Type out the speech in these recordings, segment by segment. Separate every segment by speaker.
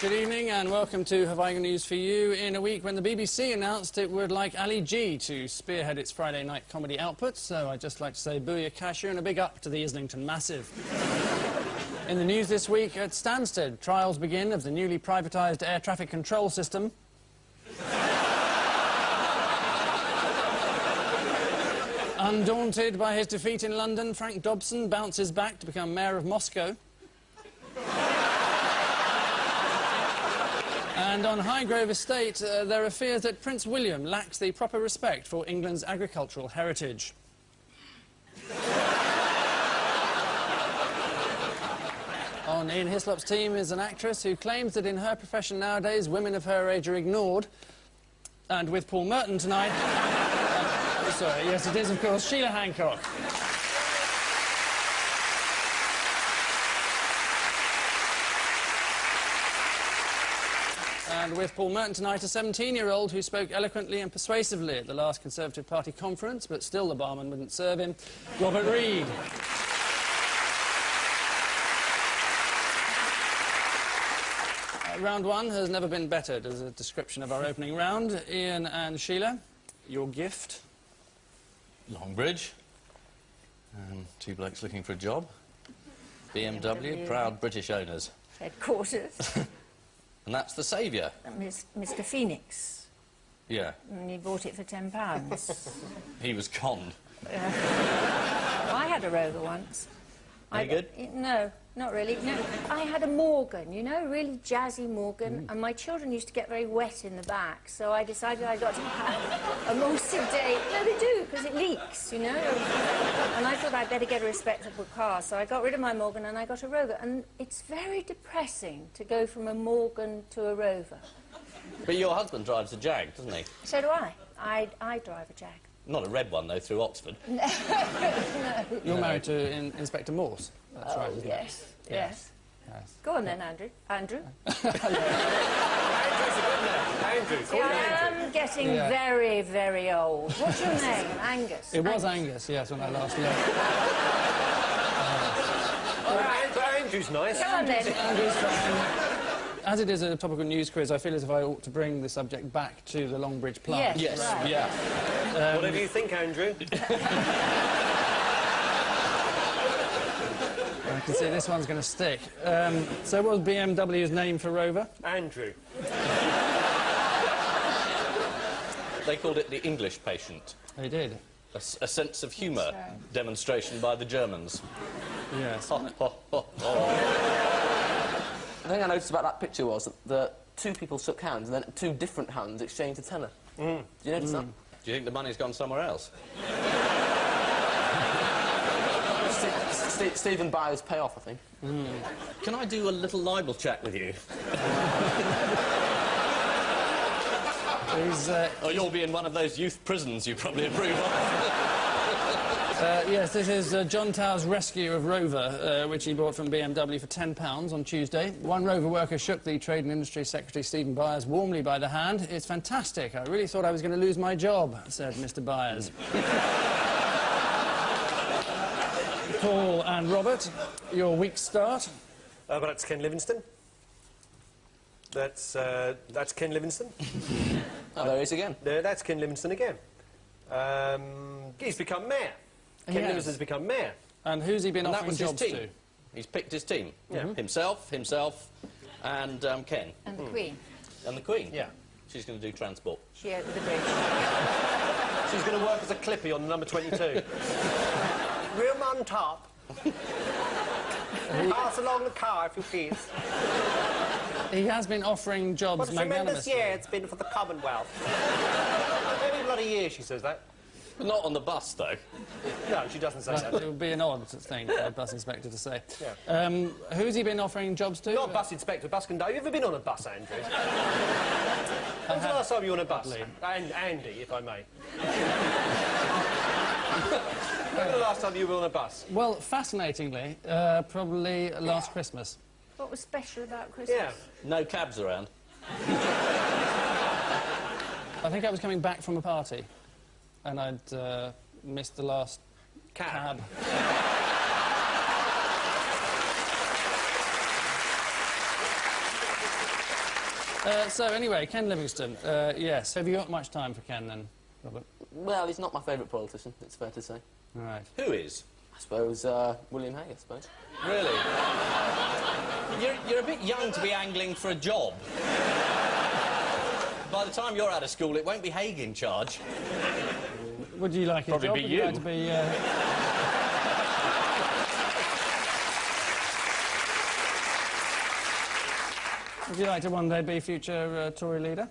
Speaker 1: Good evening and welcome to Have I Got News for You in a week when the BBC announced it would like Ali G to spearhead its Friday night comedy output. So I'd just like to say booyah cashew and a big up to the Islington Massive. In the news this week, at Stansted, trials begin of the newly privatised air traffic control system. Undaunted by his defeat in London, Frank Dobson bounces back to become Mayor of Moscow. And on Highgrove Estate, there are fears that Prince William lacks the proper respect for England's agricultural heritage. On Ian Hislop's team is an actress who claims that in her profession nowadays, women of her age are ignored. And with Paul Merton tonight... sorry, yes, it is, of course, Sheila Hancock. And with Paul Merton tonight, a 17-year-old who spoke eloquently and persuasively at the last Conservative Party conference, but still the barman wouldn't serve him, Robert Reid. Round one has never been bettered as a description of our opening round. Ian and Sheila, your gift?
Speaker 2: Longbridge. Two blokes looking for a job. BMW, proud British owners.
Speaker 3: Headquarters.
Speaker 2: And that's the saviour.
Speaker 3: Mr. Phoenix.
Speaker 2: Yeah.
Speaker 3: And he bought it for £10.
Speaker 2: He was conned.
Speaker 3: I had a Rover once.
Speaker 2: Any good?
Speaker 3: No, not really. No, I had a Morgan, you know, really jazzy Morgan, and my children used to get very wet in the back, so I decided I got to have a more sedate... No, they do, because it leaks, you know. And I thought I'd better get a respectable car, so I got rid of my Morgan and I got a Rover. And it's very depressing to go from a Morgan to a Rover.
Speaker 2: But your husband drives a Jag, doesn't he?
Speaker 3: So do I. I drive a Jag.
Speaker 2: Not a red one, though, through Oxford.
Speaker 3: No.
Speaker 1: You're married to Inspector Morse. That's right, isn't
Speaker 3: yes,
Speaker 1: it?
Speaker 3: yes.
Speaker 1: Yes.
Speaker 3: Go on then, Andrew. Andrew?
Speaker 4: Andrew's a good name. Andrew.
Speaker 3: Yeah, I am getting very, very old. What's your name? Angus?
Speaker 1: It was Angus, yes, when I last looked.
Speaker 4: But Andrew's nice.
Speaker 3: Come on then.
Speaker 1: Andrew's fine. As it is a topical news quiz, I feel as if I ought to bring the subject back to the Longbridge plant.
Speaker 3: Yes, right.
Speaker 2: Yeah.
Speaker 4: Whatever you think, Andrew.
Speaker 1: I can see this one's going to stick. So what was BMW's name for Rover?
Speaker 4: Andrew.
Speaker 2: They called it the English patient.
Speaker 1: They did.
Speaker 2: A sense of humour
Speaker 3: right.
Speaker 2: demonstration by the Germans.
Speaker 1: Yes.
Speaker 5: The thing I noticed about that picture was that two people shook hands and then two different hands exchanged a tenner. Do you notice that?
Speaker 2: Do you think the money's gone somewhere else?
Speaker 5: Stephen Byers pay off, I think.
Speaker 2: Can I do a little libel chat with you? Or you'll be in one of those youth prisons you probably approve of.
Speaker 1: Yes, this is John Tow's rescue of Rover, which he bought from BMW for £10 on Tuesday. One Rover worker shook the Trade and Industry Secretary Stephen Byers warmly by the hand. "It's fantastic. I really thought I was going to lose my job," said Mr. Byers. Paul and Robert, your week's start?
Speaker 4: But that's Ken Livingstone. That's Ken Livingstone.
Speaker 5: Oh, there he is again.
Speaker 4: That's Ken Livingstone again. He's become mayor. Ken Livingstone's become mayor.
Speaker 1: And who's he been offering jobs
Speaker 2: team.
Speaker 1: to?
Speaker 2: He's picked his team.
Speaker 4: Yeah.
Speaker 2: Himself, and Ken.
Speaker 3: And the Queen.
Speaker 2: And the Queen.
Speaker 4: Yeah.
Speaker 2: She's going to do transport.
Speaker 3: She opened the bridge.
Speaker 4: She's going to work as a clippy on number 22. Room on top. Pass along the car, if you please.
Speaker 1: He has been offering jobs
Speaker 4: What a tremendous
Speaker 1: magnanimously.
Speaker 4: year it's been for the Commonwealth. Every bloody year she says that.
Speaker 2: Not on the bus, though.
Speaker 4: No, she doesn't say
Speaker 1: It
Speaker 4: that.
Speaker 1: would be an odd thing for a bus inspector to say.
Speaker 4: Yeah.
Speaker 1: Who's he been offering jobs to?
Speaker 4: Not bus inspector, bus conductor. Have you ever been on a bus, Andrew? When was the last time you were on a bus? And Andy, if I may. When was the last time you were on a bus?
Speaker 1: Well, fascinatingly, probably last Christmas.
Speaker 3: What was special about Christmas?
Speaker 4: Yeah.
Speaker 2: No cabs around.
Speaker 1: I think I was coming back from a party, and I'd missed the last cab. So, anyway, Ken Livingstone, yes. Have you got much time for Ken, then, Robert?
Speaker 5: Well, he's not my favourite politician, it's fair to say.
Speaker 1: Right.
Speaker 2: Who is?
Speaker 5: I suppose, William Hague, I suppose.
Speaker 2: Really? You're a bit young to be angling for a job. By the time you're out of school, it won't be Hague in charge.
Speaker 1: Would you like his
Speaker 2: Probably
Speaker 1: job?
Speaker 2: be
Speaker 1: Would
Speaker 2: you.
Speaker 1: like to be, Would you like to one day be future Tory leader?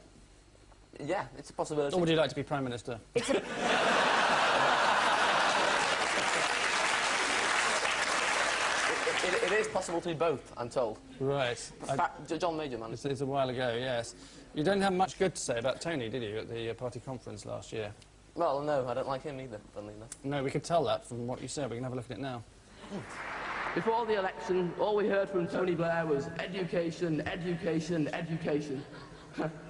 Speaker 5: Yeah, it's a possibility.
Speaker 1: Or would you like to be Prime Minister?
Speaker 3: It's a...
Speaker 5: It is possible to be both, I'm told.
Speaker 1: Right.
Speaker 5: In fact, John Major, man.
Speaker 1: It's a while ago, yes. You don't have much good to say about Tony, did you, at the party conference last year?
Speaker 5: Well, no, I don't like him either, funnily enough.
Speaker 1: No, we could tell that from what you said. We can have a look at it now.
Speaker 6: Before the election, all we heard from Tony Blair was education, education, education.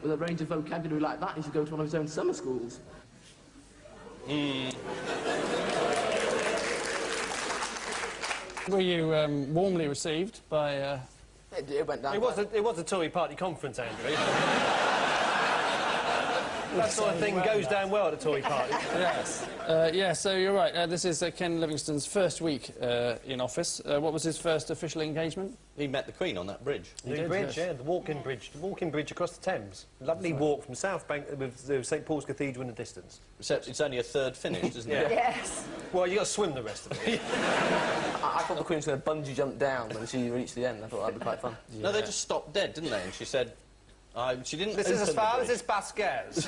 Speaker 6: With a range of vocabulary like that, he should go to one of his own summer schools.
Speaker 1: Were you warmly received by...
Speaker 5: It went down.
Speaker 4: It was a Tory party conference, Andrew. That sort of thing goes down well at a Tory party.
Speaker 1: Yes. Yeah, so you're right. This is Ken Livingstone's first week in office. What was his first official engagement?
Speaker 2: He met the Queen on that bridge.
Speaker 4: The
Speaker 1: did,
Speaker 4: bridge,
Speaker 1: yes.
Speaker 4: yeah, the walking bridge across the Thames. Lovely walk from South Bank with St Paul's Cathedral in the distance.
Speaker 2: Except it's only a third finished, isn't it?
Speaker 3: Yes.
Speaker 4: Well, you got to swim the rest of it.
Speaker 5: I thought the Queen was going to bungee jump down when she reached the end. I thought that'd be quite fun.
Speaker 2: No, they just stopped dead, didn't they? And she said... she didn't
Speaker 4: This is
Speaker 2: open
Speaker 4: as
Speaker 2: the
Speaker 4: far
Speaker 2: bridge.
Speaker 4: as this bus goes.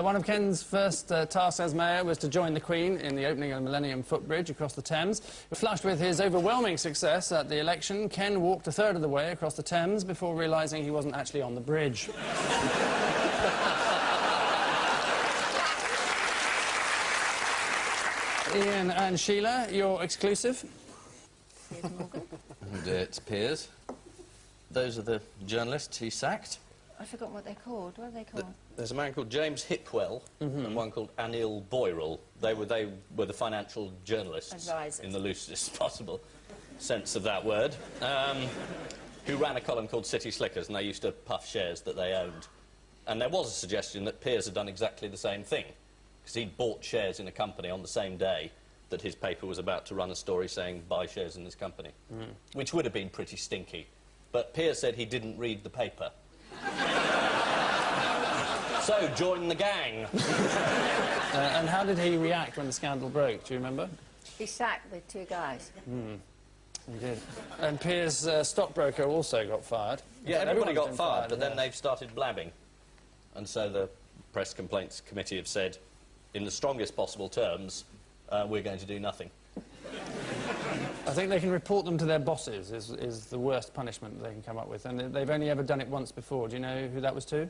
Speaker 1: One of Ken's first tasks as mayor was to join the Queen in the opening of the Millennium Footbridge across the Thames. Flushed with his overwhelming success at the election, Ken walked a third of the way across the Thames before realising he wasn't actually on the bridge. Ian and Sheila, you're exclusive.
Speaker 2: And it's Piers. Those are the journalists he sacked.
Speaker 3: I forgot what they're called. What are they called?
Speaker 2: There's a man called James Hipwell and one called Anil Boyrell. They were the financial journalists,
Speaker 3: Advisors.
Speaker 2: in the loosest possible sense of that word, who ran a column called City Slickers, and they used to puff shares that they owned. And there was a suggestion that Piers had done exactly the same thing, because he'd bought shares in a company on the same day that his paper was about to run a story saying, buy shares in this company, which would have been pretty stinky. But Piers said he didn't read the paper. So, join the gang.
Speaker 1: And how did he react when the scandal broke? Do you remember?
Speaker 3: He sacked the two guys.
Speaker 1: He did. And Piers' stockbroker also got fired.
Speaker 2: Yeah, everybody
Speaker 1: Everyone's
Speaker 2: got
Speaker 1: been
Speaker 2: fired, but then
Speaker 1: yeah.
Speaker 2: they've started blabbing. And so the Press Complaints Committee have said, in the strongest possible terms, we're going to do nothing.
Speaker 1: I think they can report them to their bosses is the worst punishment they can come up with. And they've only ever done it once before. Do you know who that was to?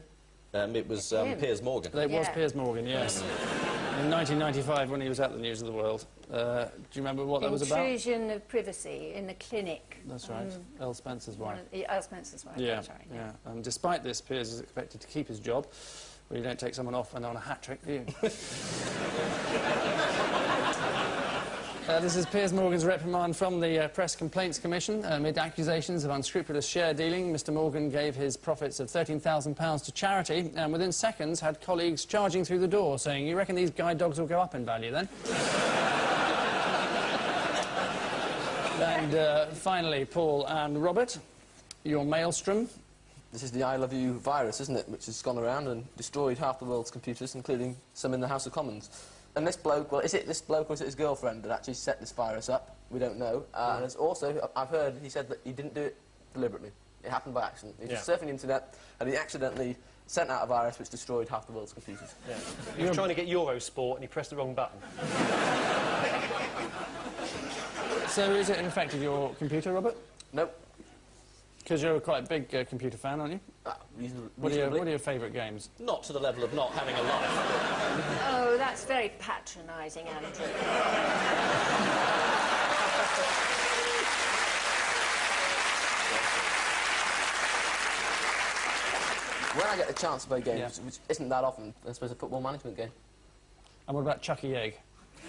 Speaker 2: It was
Speaker 3: Him.
Speaker 2: Piers Morgan.
Speaker 1: It was
Speaker 3: Yeah.
Speaker 1: Piers Morgan, yes. In 1995, when he was at the News of the World. Do you remember what that was about?
Speaker 3: Intrusion of privacy in the clinic.
Speaker 1: That's right. Earl Spencer's wife.
Speaker 3: Earl Spencer's wife.
Speaker 1: Yeah,
Speaker 3: That's right.
Speaker 1: yeah. And despite this, Piers is expected to keep his job. Well, you don't take someone off and on a hat-trick, do you? This is Piers Morgan's reprimand from the Press Complaints Commission. Amid accusations of unscrupulous share dealing, Mr Morgan gave his profits of £13,000 to charity and within seconds had colleagues charging through the door saying, you reckon these guide dogs will go up in value then? And finally, Paul and Robert, your maelstrom.
Speaker 5: This is the I Love You virus, isn't it? Which has gone around and destroyed half the world's computers, including some in the House of Commons. And this bloke, well, is it this bloke or is it his girlfriend that actually set this virus up? We don't know. And it's also, I've heard, he said that he didn't do it deliberately. It happened by accident. He was surfing the internet and he accidentally sent out a virus which destroyed half the world's computers.
Speaker 4: Yeah. He was trying to get Eurosport and he pressed the wrong button.
Speaker 1: So is it affected your computer, Robert?
Speaker 5: Nope.
Speaker 1: Because you're quite a big computer fan, aren't you? What are your favourite games?
Speaker 2: Not to the level of not having a life.
Speaker 3: Oh, that's very patronising, Andrew.
Speaker 5: When I get the chance to play games, which isn't that often, I suppose a football management game.
Speaker 1: And what about Chucky Egg?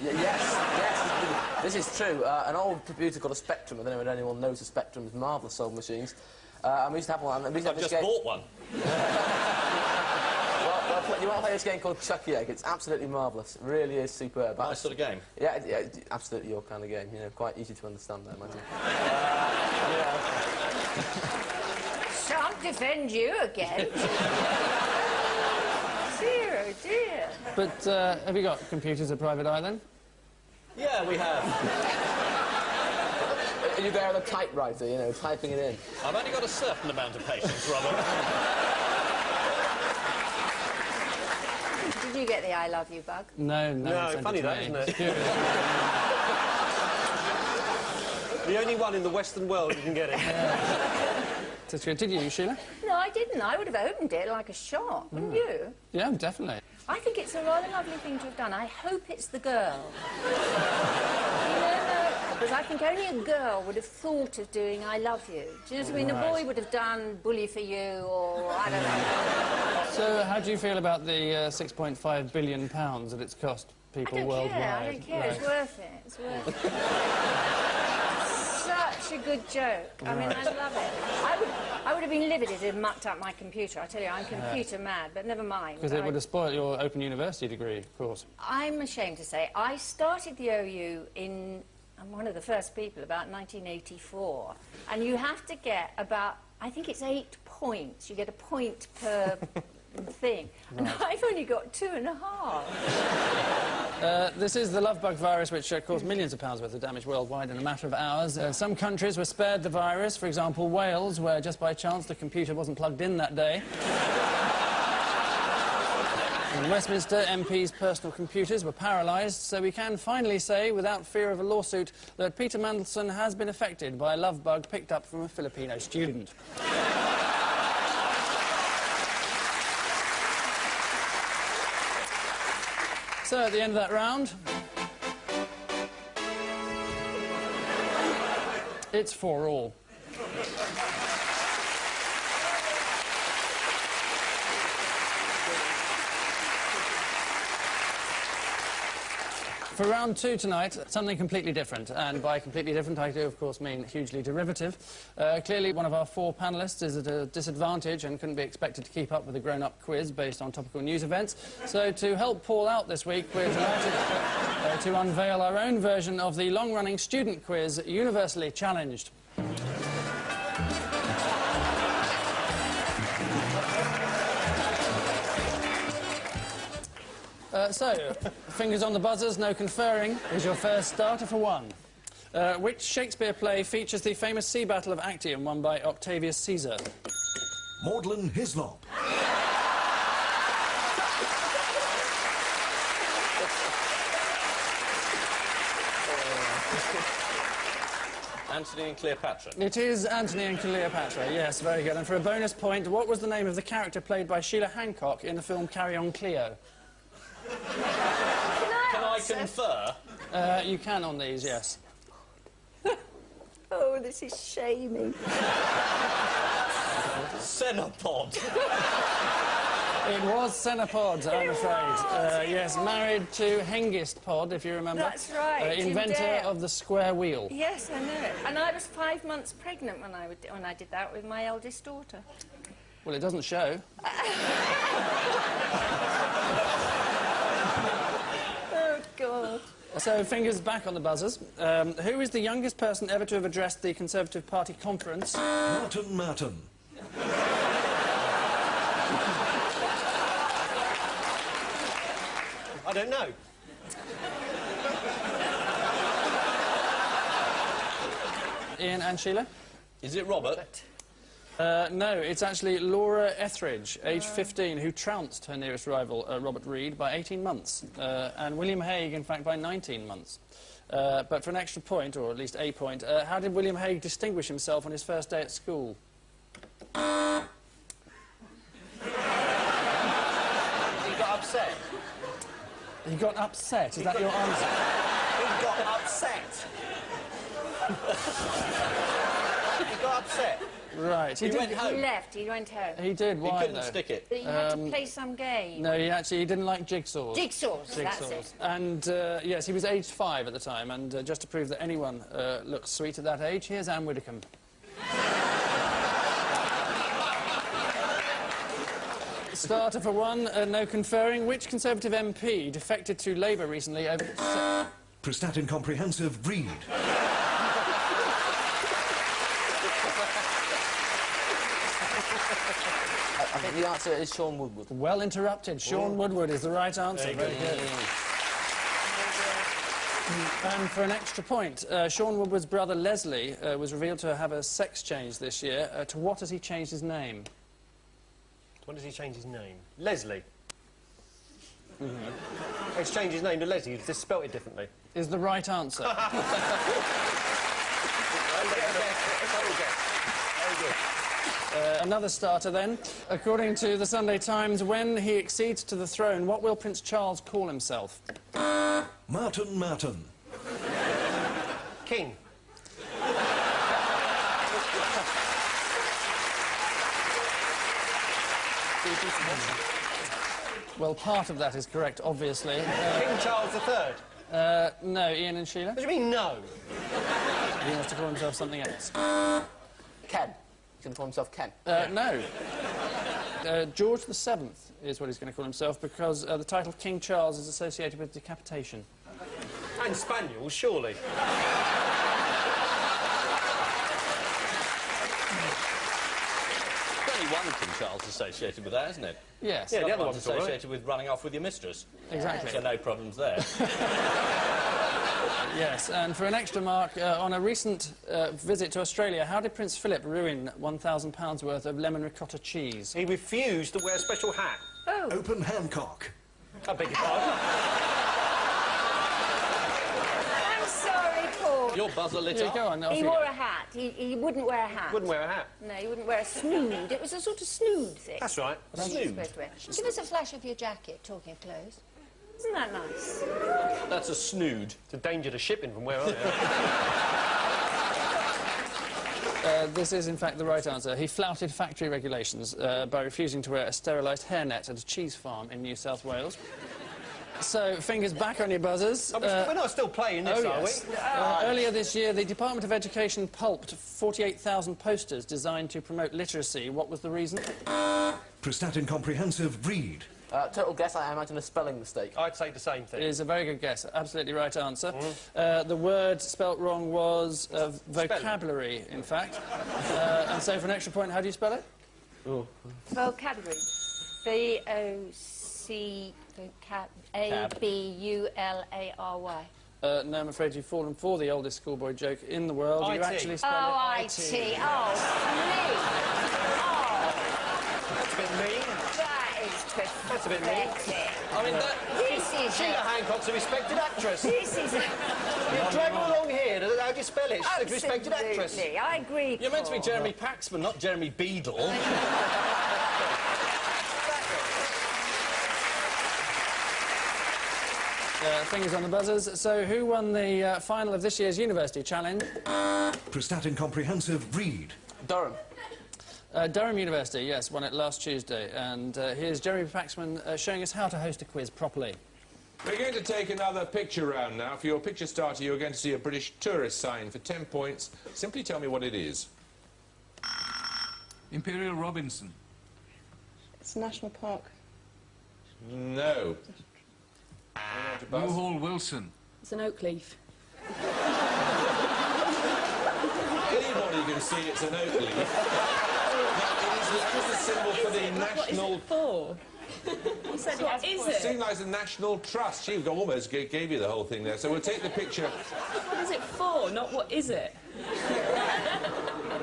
Speaker 5: Yes. This is true. An old computer called a Spectrum. I don't know if anyone knows the Spectrum's marvellous old machines. And we used to have one. And we used to have
Speaker 2: I've
Speaker 5: this
Speaker 2: just bought one.
Speaker 5: Well, you want to play this game called Chucky Egg? It's absolutely marvellous. It really is superb.
Speaker 2: Nice sort of game.
Speaker 5: Yeah, absolutely your kind of game. You know, quite easy to understand, I imagine.
Speaker 3: Shan't defend you again. Dear, oh dear.
Speaker 1: But have you got computers at Private Eye, then?
Speaker 2: Yeah, we have.
Speaker 5: Are you there with a typewriter, you know, typing it in?
Speaker 2: I've only got a certain amount of patience, Robert.
Speaker 3: Did you get the I love you bug?
Speaker 1: No,
Speaker 4: No,
Speaker 1: sent
Speaker 4: funny
Speaker 1: it to
Speaker 4: that,
Speaker 1: me.
Speaker 4: isn't it?
Speaker 1: Curious.
Speaker 4: The only one in the Western world who can get it.
Speaker 1: That's good. Did you, Sheila?
Speaker 3: No, I didn't. I would have opened it like a shot, wouldn't you?
Speaker 1: Yeah, definitely.
Speaker 3: I think it's a rather lovely thing to have done. I hope it's the girl. Because I think only a girl would have thought of doing I love you. Do you know what I mean? A boy would have done bully for you or I don't know.
Speaker 1: So, how do you feel about the £6.5 billion that it's cost people worldwide?
Speaker 3: I don't care. It's worth it. It's worth it. Such a good joke. I mean, I love it. I would have been livid if it had mucked up my computer. I tell you, I'm computer mad, but never mind.
Speaker 1: Because it would have spoiled your Open University degree, of course.
Speaker 3: I'm ashamed to say, I started the OU I'm one of the first people, about 1984. And you have to get about, I think it's 8 points. You get a point per thing. And I've only got 2.5.
Speaker 1: This is the love bug virus, which caused millions of pounds worth of damage worldwide in a matter of hours. Some countries were spared the virus, for example, Wales, where just by chance the computer wasn't plugged in that day. In Westminster, MPs' personal computers were paralysed, so we can finally say, without fear of a lawsuit, that Peter Mandelson has been affected by a love bug picked up from a Filipino student. So, at the end of that round, it's 4-all. For round 2 tonight, something completely different. And by completely different, I do, of course, mean hugely derivative. Clearly, one of our 4 panellists is at a disadvantage and couldn't be expected to keep up with a grown-up quiz based on topical news events. So, to help Paul out this week, we're delighted to unveil our own version of the long-running student quiz, Universally Challenged. So, fingers on the buzzers, no conferring. Here's your first starter for 1. Which Shakespeare play features the famous sea battle of Actium won by Octavius Caesar?
Speaker 7: Maudlin Hislop.
Speaker 2: Antony and Cleopatra.
Speaker 1: It is Antony and Cleopatra, yes, very good. And for a bonus point, what was the name of the character played by Sheila Hancock in the film Carry On Cleo?
Speaker 2: Can I confer?
Speaker 1: You can on these, yes.
Speaker 3: Oh, this is shaming.
Speaker 2: Cenopod.
Speaker 1: It was Cenopod, I'm afraid. Yes, married to Hengist Pod, if you remember.
Speaker 3: That's right,
Speaker 1: inventor
Speaker 3: Tim Dale.
Speaker 1: of the square wheel.
Speaker 3: Yes, I know it. And I was 5 months pregnant when I did that with my eldest daughter.
Speaker 1: Well, it doesn't show.
Speaker 3: Oh, God.
Speaker 1: So, fingers back on the buzzers. Who is the youngest person ever to have addressed the Conservative Party conference?
Speaker 7: Martin Merton.
Speaker 4: I don't know.
Speaker 1: Ian and Sheila?
Speaker 2: Is it Robert?
Speaker 1: No, it's actually Laura Etheridge, aged 15, who trounced her nearest rival, Robert Reid, by 18 months, and William Hague, in fact, by 19 months. But for an extra point, or at least a point, how did William Hague distinguish himself on his first day at school?
Speaker 4: He got upset.
Speaker 1: He got upset, is that your answer?
Speaker 4: He got upset. He got upset.
Speaker 1: Right.
Speaker 2: He went home.
Speaker 3: He left, he went home.
Speaker 1: He did.
Speaker 2: He
Speaker 1: Why,
Speaker 2: couldn't
Speaker 1: though?
Speaker 2: stick it.
Speaker 3: But he had to play some game.
Speaker 1: No, he didn't like jigsaws.
Speaker 3: Jigsaws, that's it.
Speaker 1: And, yes, he was aged 5 at the time, and just to prove that anyone looks sweet at that age, here's Anne Widdecombe. Starter for one, no conferring. Which Conservative MP defected to Labour recently over...
Speaker 7: Prestatyn Comprehensive, read.
Speaker 5: I think the answer is Sean Woodward.
Speaker 1: Well interrupted. Sean Woodward is the right answer. Very good. And for an extra point, Sean Woodward's brother Leslie was revealed to have a sex change this year. To what has he changed his name?
Speaker 4: When does he change his name? Leslie. He's changed his name to Leslie. He's just spelt it differently.
Speaker 1: Is the right answer. Another starter then. According to the Sunday Times, when he accedes to the throne, what will Prince Charles call himself?
Speaker 7: Martin.
Speaker 4: King.
Speaker 1: Well, part of that is correct, obviously.
Speaker 4: King Charles III.
Speaker 1: No, Ian and Sheila?
Speaker 4: What do you mean, no?
Speaker 1: He wants to call himself something else.
Speaker 5: Ken. He's going to call himself Ken.
Speaker 1: No. George VII is what he's going to call himself because the title King Charles is associated with decapitation.
Speaker 4: And spaniels, surely.
Speaker 2: Only one King Charles associated with that, isn't it?
Speaker 1: Yes.
Speaker 4: Yeah, the other
Speaker 2: one's
Speaker 4: one's all right.
Speaker 2: associated with running off with your mistress.
Speaker 1: Exactly.
Speaker 2: So no problems there.
Speaker 1: Yes, and for an extra mark, on a recent visit to Australia, how did Prince Philip ruin £1,000 worth of lemon ricotta cheese?
Speaker 4: He refused to wear a special hat.
Speaker 3: Oh,
Speaker 7: Open Hancock.
Speaker 4: I beg your pardon.
Speaker 3: I'm sorry, Paul.
Speaker 2: Your buzzer lit
Speaker 1: Yeah,
Speaker 2: up.
Speaker 1: go on. off
Speaker 3: He
Speaker 1: you
Speaker 3: wore
Speaker 1: go.
Speaker 3: a hat. He wouldn't wear a hat.
Speaker 4: Wouldn't wear a hat.
Speaker 3: No, he wouldn't wear a snood. It was a sort of snood thing.
Speaker 4: That's right.
Speaker 3: What are you supposed to wear? Give us a flash of your jacket, talking of clothes. Isn't that nice?
Speaker 2: That's a snood.
Speaker 4: It's a danger to shipping from where I am.
Speaker 1: This is, in fact, the right answer. He flouted factory regulations by refusing to wear a sterilised hairnet at a cheese farm in New South Wales. So, fingers back on your buzzers.
Speaker 4: We're not still playing this, are
Speaker 1: yes.
Speaker 4: we?
Speaker 1: Earlier this year, the Department of Education pulped 48,000 posters designed to promote literacy. What was the reason?
Speaker 7: Prestatyn Comprehensive, read.
Speaker 5: Total guess, I imagine a spelling mistake.
Speaker 4: I'd say the same
Speaker 1: It
Speaker 4: thing.
Speaker 1: is a very good guess. Absolutely right answer. The word spelt wrong was vocabulary, in fact. And so, for an extra point, how do you spell it?
Speaker 3: Vocabulary. V-O-C... A-B-U-L-A-R-Y.
Speaker 1: No, I'm afraid you've fallen for the oldest schoolboy joke in the world. You
Speaker 4: IT.
Speaker 1: actually spell
Speaker 3: Oh,
Speaker 1: it
Speaker 3: I-T. Oh, me. Oh,
Speaker 4: That's a bit mean.
Speaker 3: that is pathetic.
Speaker 4: That's a bit mean. I mean,
Speaker 3: This is...
Speaker 4: Sheila Hancock's a respected actress.
Speaker 3: This is...
Speaker 4: You drag her along here. How do you spell it? She's a respected actress.
Speaker 3: Absolutely, I agree.
Speaker 2: You're meant to be
Speaker 3: Paul.
Speaker 2: Jeremy Paxman, not Jeremy Beadle.
Speaker 1: Fingers on the buzzers. So, who won the final of this year's University Challenge?
Speaker 7: Prestatyn Comprehensive, read.
Speaker 5: Durham.
Speaker 1: Durham University, yes, won it last Tuesday. And here's Jeremy Paxman showing us how to host a quiz properly.
Speaker 8: We're going to take another picture round now. For your picture starter, you're going to see a British tourist sign for 10 points. Simply tell me what it is.
Speaker 9: Imperial Robinson.
Speaker 10: It's a national park.
Speaker 8: No.
Speaker 9: Newhall Wilson.
Speaker 10: It's an oak leaf.
Speaker 8: Anybody can see it's an oak leaf. Now, it is just a symbol for the national...
Speaker 10: For? You said what is
Speaker 8: It
Speaker 10: it?
Speaker 8: seems like the National Trust. She almost gave you the whole thing there. So we'll take the picture.
Speaker 10: What is it for? Not what is it?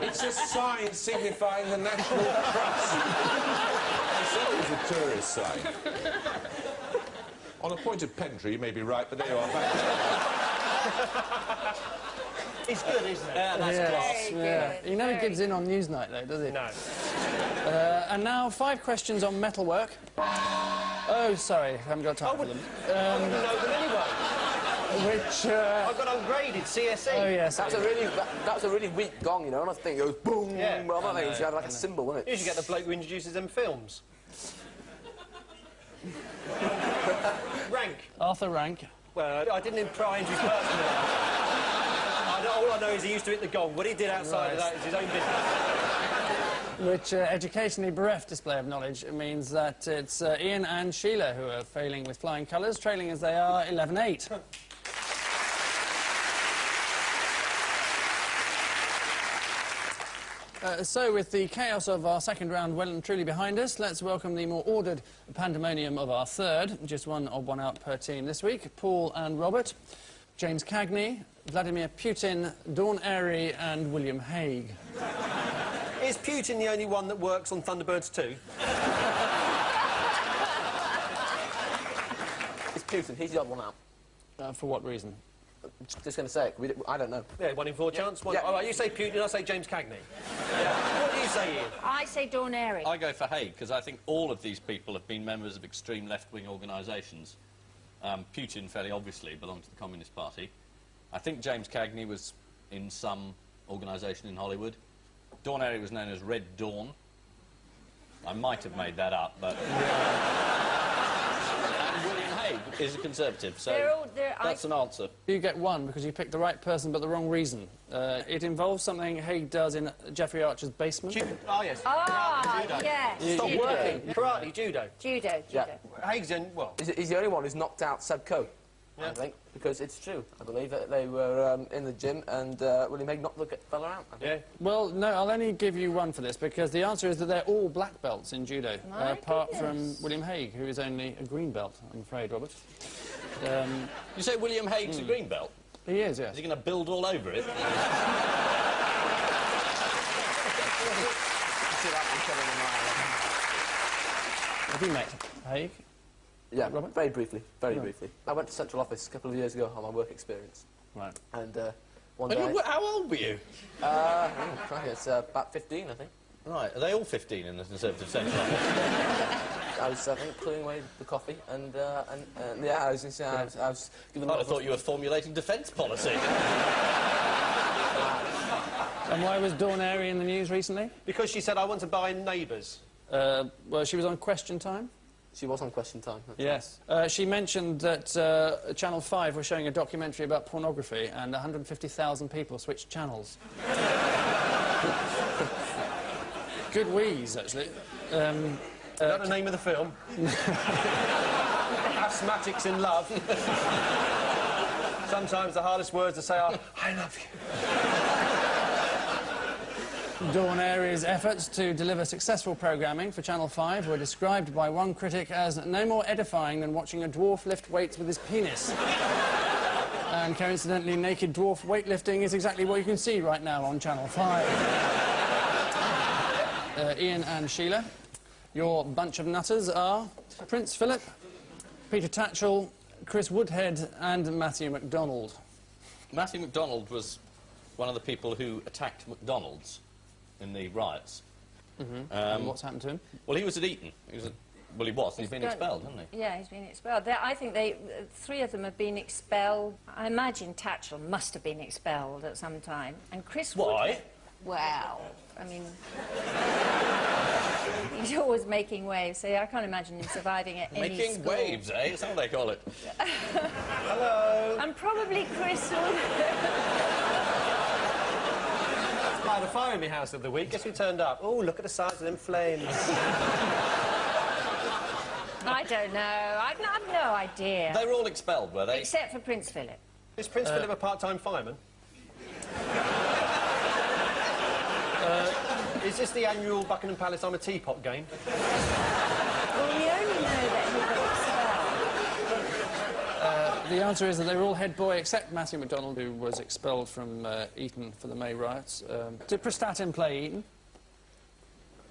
Speaker 8: It's a sign signifying the National Trust. I said it was a tourist sign. On a point of pedantry, you may be right, but there you are. Back
Speaker 4: It's good, isn't it?
Speaker 2: Yeah, that's
Speaker 1: Yes,
Speaker 3: Very
Speaker 1: yeah.
Speaker 3: good,
Speaker 1: He never
Speaker 3: very
Speaker 1: gives in on Newsnight, though, does he?
Speaker 4: No.
Speaker 1: And now, 5 questions on metalwork. Oh, sorry, I haven't got time for them.
Speaker 4: I wouldn't know them anyway.
Speaker 1: Which,
Speaker 4: I got ungraded CSE.
Speaker 1: Oh, yes.
Speaker 5: That was a really weak gong, you know, and I think it goes boom.
Speaker 4: Yeah.
Speaker 5: Well, I think it had like a symbol, wasn't
Speaker 4: You
Speaker 5: it?
Speaker 4: should get the bloke who introduces them films. Rank.
Speaker 1: Arthur Rank.
Speaker 4: Well, I didn't try and introduce personally. All I know is he used to hit the gong. What he did outside of that is his own business.
Speaker 1: Which educationally bereft display of knowledge means that it's Ian and Sheila who are failing with flying colours, trailing as they are 11-8. So, with the chaos of our second round well and truly behind us, let's welcome the more ordered pandemonium of our third. Just one odd one out per team this week. Paul and Robert, James Cagney, Vladimir Putin, Dawn Airy and William Hague.
Speaker 4: Is Putin the only one that works on Thunderbirds 2?
Speaker 5: It's Putin. He's the odd one out.
Speaker 1: For what reason?
Speaker 5: Just going to say it. I don't know.
Speaker 4: Yeah, 1 in 4 chance.
Speaker 5: Yeah.
Speaker 4: All right, you say Putin, I say James Cagney. Yeah. What do you say, Ian?
Speaker 3: I say Dawn Airy.
Speaker 2: I go for Hague, because I think all of these people have been members of extreme left-wing organisations. Putin, fairly obviously, belonged to the Communist Party. I think James Cagney was in some organisation in Hollywood. Dawn Airy was known as Red Dawn. I might have made that up, but... And William Hague is a Conservative, so that's an answer.
Speaker 1: You get one because you picked the right person but the wrong reason. It involves something Hague does in Jeffrey Archer's basement.
Speaker 4: Oh, yes.
Speaker 3: Ah,
Speaker 4: Judo.
Speaker 3: yes.
Speaker 4: Stop
Speaker 3: Judo.
Speaker 4: working. Karate, judo.
Speaker 3: Judo.
Speaker 5: Yeah.
Speaker 4: Hague's in, well...
Speaker 5: He's the only one who's knocked out Seb Coe, I think, because it's true. I believe that they were in the gym and William Hague knocked the fella out. I think.
Speaker 4: Yeah.
Speaker 1: Well, no, I'll only give you one for this because the answer is that they're all black belts in judo,
Speaker 3: My
Speaker 1: apart
Speaker 3: goodness.
Speaker 1: from William Hague, who is only a green belt, I'm afraid, Robert.
Speaker 2: You say William Hague's a green belt?
Speaker 1: He is, yes.
Speaker 2: Is he going to build all over it?
Speaker 1: Have you met Hague?
Speaker 5: Yeah,
Speaker 1: Robert?
Speaker 5: very briefly, very briefly. I went to Central Office a couple of years ago on my work experience.
Speaker 1: Right.
Speaker 5: And one day...
Speaker 2: How old were you?
Speaker 5: It's about 15, I think.
Speaker 2: Right, are they all 15 in the Conservative Central Office?
Speaker 5: I was, I think, clearing away the coffee, and yeah, I was giving...
Speaker 2: I thought you were formulating defence policy.
Speaker 1: And why was Dawn Airy in the news recently?
Speaker 4: Because she said, I want to buy Neighbours.
Speaker 1: Well, she was on Question Time.
Speaker 5: She was on Question Time.
Speaker 1: Yes. She mentioned that Channel 5 were showing a documentary about pornography and 150,000 people switched channels. Good wheeze, actually.
Speaker 4: Is that the name of the film? Asthmatics in Love. Sometimes the hardest words to say are, I love you.
Speaker 1: Dawn Airy's efforts to deliver successful programming for Channel 5 were described by one critic as no more edifying than watching a dwarf lift weights with his penis. And coincidentally, naked dwarf weightlifting is exactly what you can see right now on Channel 5. Ian and Sheila, your bunch of nutters are Prince Philip, Peter Tatchell, Chris Woodhead and Matthew MacDonald.
Speaker 2: Matthew MacDonald was one of the people who attacked McDonald's in the riots.
Speaker 1: And what's happened to him?
Speaker 2: Well, he was at Eton. Well, he was. He's been expelled, hasn't he?
Speaker 3: Yeah, he's been expelled. I think three of them have been expelled. I imagine Tatchell must have been expelled at some time. And Chris
Speaker 2: Why?
Speaker 3: Well, I mean... he's always making waves, so I can't imagine him surviving at any
Speaker 2: Making
Speaker 3: school.
Speaker 2: waves, eh? That's how they call it.
Speaker 4: Hello.
Speaker 3: And probably Chris would...
Speaker 4: I had a fire in my house the other week. Guess who turned up? Oh, look at the size of them flames.
Speaker 3: I don't know. I've no idea.
Speaker 2: They were all expelled, were they?
Speaker 3: Except for Prince Philip.
Speaker 4: Is Prince Philip a part-time fireman? Is this the annual Buckingham Palace I'm a Teapot game?
Speaker 3: Well, we only know that he got expelled.
Speaker 1: The answer is that they were all head boy except Matthew MacDonald, who was expelled from Eton for the May riots. Did Prestatyn play Eton?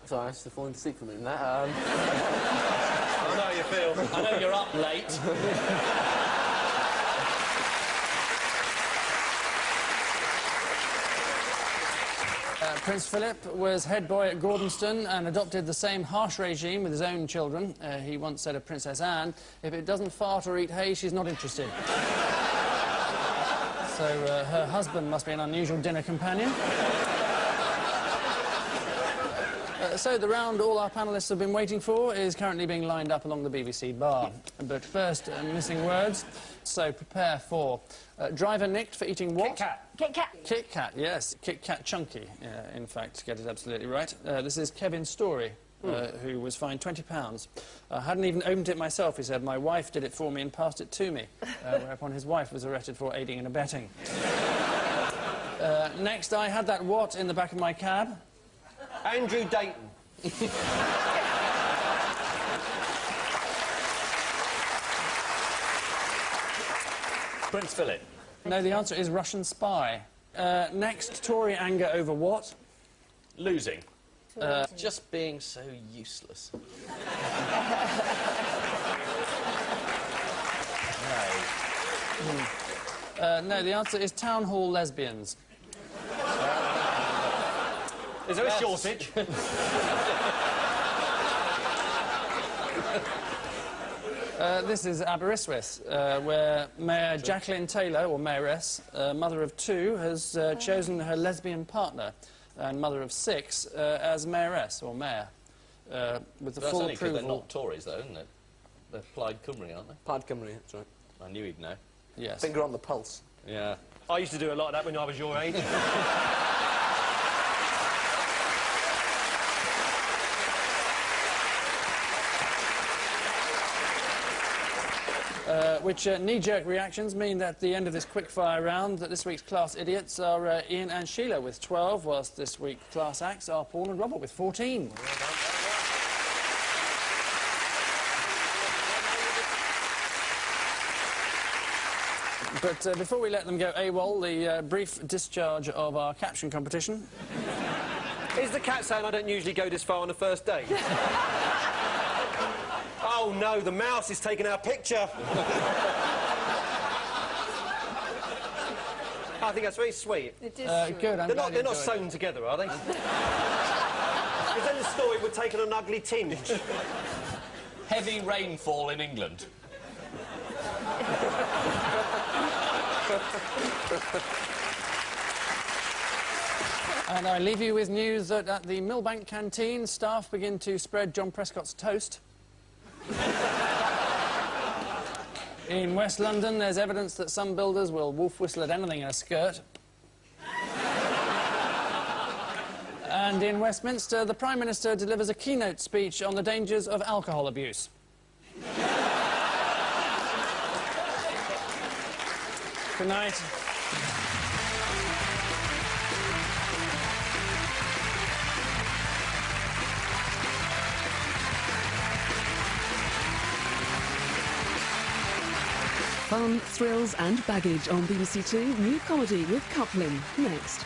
Speaker 5: Sorry, I was just falling to sleep for a minute there.
Speaker 4: I know how you feel.
Speaker 2: I know you're up late.
Speaker 1: Prince Philip was head boy at Gordonston and adopted the same harsh regime with his own children. He once said of Princess Anne, if it doesn't fart or eat hay, she's not interested. So her husband must be an unusual dinner companion. So the round all our panellists have been waiting for is currently being lined up along the BBC bar. But first, missing words. So prepare for driver nicked for eating what?
Speaker 4: Kit Kat.
Speaker 3: Kit Kat.
Speaker 1: Kit Kat, yes. Kit Kat Chunky, in fact, to get it absolutely right. This is Kevin's story, who was fined £20. I hadn't even opened it myself, he said. My wife did it for me and passed it to me, whereupon his wife was arrested for aiding and abetting. Next, I had that what in the back of my cab?
Speaker 4: Andrew Dayton.
Speaker 2: Prince Philip.
Speaker 1: No, the answer is Russian spy. Next, Tory anger over what?
Speaker 2: Losing. Just being so useless. No.
Speaker 1: No, the answer is town hall lesbians.
Speaker 4: Is there a shortage?
Speaker 1: This is Aberystwyth, where Mayor Jacqueline Taylor, or Mayoress, mother of 2, has chosen her lesbian partner, and mother of 6, as Mayoress, or Mayor, with the
Speaker 2: That's
Speaker 1: full
Speaker 2: only 'cause
Speaker 1: approval.
Speaker 2: they're not Tories, though, isn't it? They're Plaid Cymru, aren't they?
Speaker 5: Plaid Cymru, that's right.
Speaker 2: I knew he'd know.
Speaker 1: Yes.
Speaker 5: Finger on the pulse.
Speaker 2: Yeah.
Speaker 4: I used to do a lot of that when I was your age.
Speaker 1: Which knee-jerk reactions mean that at the end of this quick-fire round that this week's class idiots are Ian and Sheila with 12, whilst this week's class acts are Paul and Robert with 14. But before we let them go AWOL, the brief discharge of our caption competition.
Speaker 4: Is the cat saying I don't usually go this far on the first date? Oh no, the mouse is taking our picture. I think that's very sweet.
Speaker 3: It is
Speaker 1: Good, I'm glad
Speaker 4: They're
Speaker 1: you
Speaker 4: not
Speaker 1: enjoyed
Speaker 4: sewn together, are they? Because then the story would take on an ugly tinge.
Speaker 2: Heavy rainfall in England.
Speaker 1: And I leave you with news that at the Millbank canteen, staff begin to spread John Prescott's toast. In West London, there's evidence that some builders will wolf whistle at anything in a skirt. And in Westminster, the Prime Minister delivers a keynote speech on the dangers of alcohol abuse. Good night.
Speaker 9: Fun, thrills and baggage on BBC Two. New comedy with Coupling. Next.